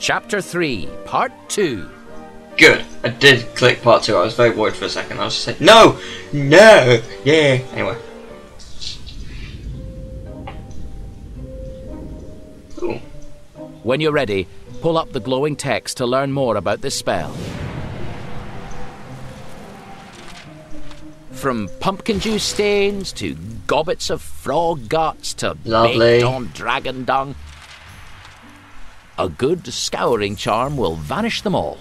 Chapter 3, Part 2. Good. I did click part 2. I was very worried for a second. I was just like, no! No! Yeah! Anyway. Ooh. When you're ready, pull up the glowing text to learn more about this spell. From pumpkin juice stains to gobbets of frog guts to baked on dragon dung, a good scouring charm will vanish them all.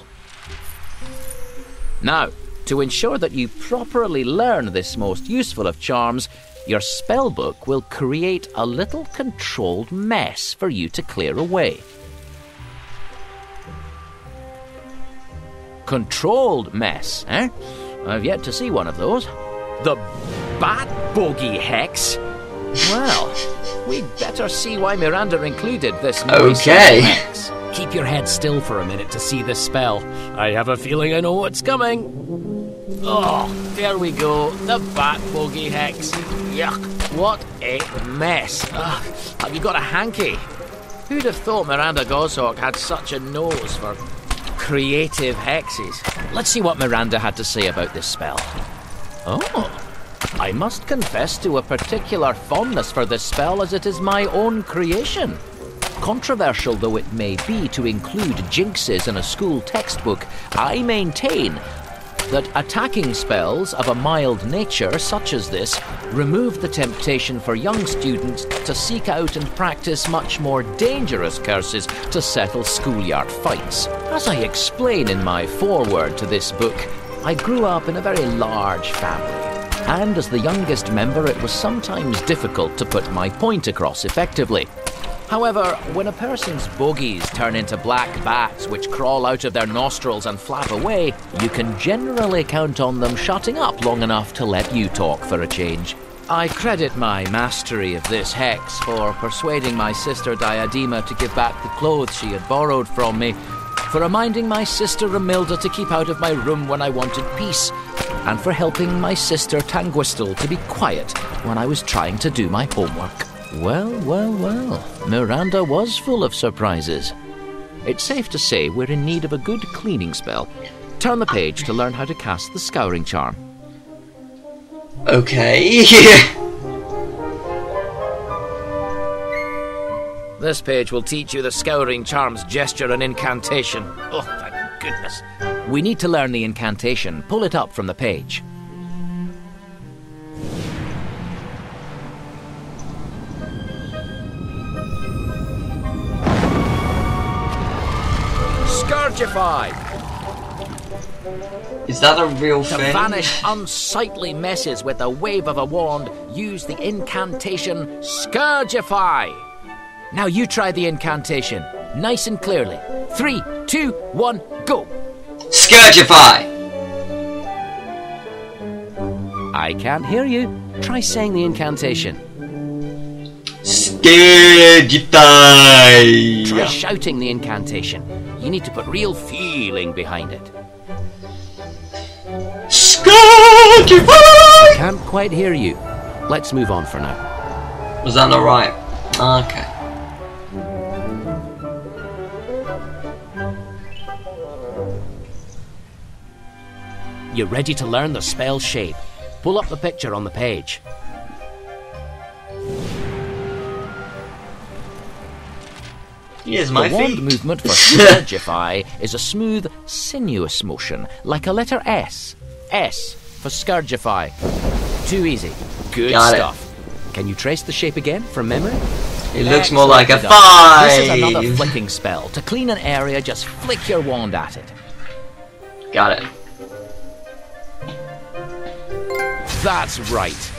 Now, to ensure that you properly learn this most useful of charms, your spellbook will create a little controlled mess for you to clear away. Controlled mess, eh? I've yet to see one of those. The Bat Bogey Hex? Well, we'd better see why Miranda included this noisome hex. Keep your head still for a minute to see this spell. I have a feeling I know what's coming. Oh, there we go. The Bat Bogey Hex. Yuck. What a mess. Have you got a hanky? Who'd have thought Miranda Goshawk had such a nose for creative hexes? Let's see what Miranda had to say about this spell. Oh, I must confess to a particular fondness for this spell, as it is my own creation. Controversial though it may be to include jinxes in a school textbook, I maintain that attacking spells of a mild nature such as this remove the temptation for young students to seek out and practice much more dangerous curses to settle schoolyard fights. As I explain in my foreword to this book, I grew up in a very large family, and as the youngest member it was sometimes difficult to put my point across effectively. However, when a person's bogies turn into black bats which crawl out of their nostrils and flap away, you can generally count on them shutting up long enough to let you talk for a change. I credit my mastery of this hex for persuading my sister Diadema to give back the clothes she had borrowed from me, for reminding my sister Romilda to keep out of my room when I wanted peace, and for helping my sister Tanguistel to be quiet when I was trying to do my homework. Well, Miranda was full of surprises. It's safe to say we're in need of a good cleaning spell. Turn the page to learn how to cast the Scouring Charm. Okay. This page will teach you the Scouring Charm's gesture and incantation. Oh, thank goodness. We need to learn the incantation. Pull it up from the page. Scourgify! Is that a real thing? To vanish unsightly messes with a wave of a wand, use the incantation Scourgify! Now you try the incantation, nice and clearly. 3, 2, 1, go! Scourgify! I can't hear you. Try saying the incantation. Scourgify! Try shouting the incantation. You need to put real feeling behind it. Scourgify! Can't quite hear you. Let's move on for now. Was that not right? Okay. You're ready to learn the spell shape. Pull up the picture on the page. Here's my the wand feet. movement for Scourgify is a smooth, sinuous motion, like a letter S. S for Scourgify. Too easy. Good stuff. Can you trace the shape again from memory? It looks more like a 5. This is another flicking spell. To clean an area, just flick your wand at it. Got it. That's right.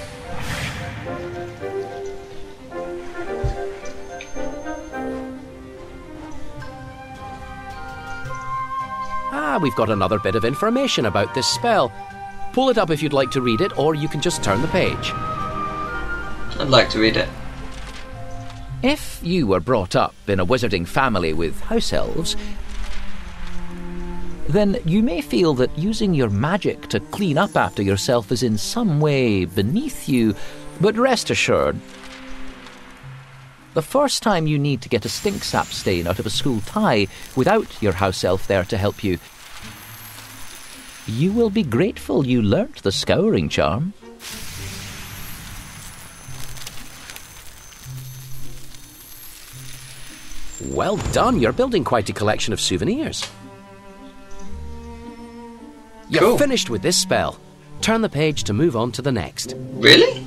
We've got another bit of information about this spell. Pull it up if you'd like to read it, or you can just turn the page. I'd like to read it. If you were brought up in a wizarding family with house elves, then you may feel that using your magic to clean up after yourself is in some way beneath you, but rest assured, The first time you need to get a stink sap stain out of a school tie without your house elf there to help you, you will be grateful you learnt the scouring charm. Well done, you're building quite a collection of souvenirs. You're Cool. finished with this spell. Turn the page to move on to the next. Really?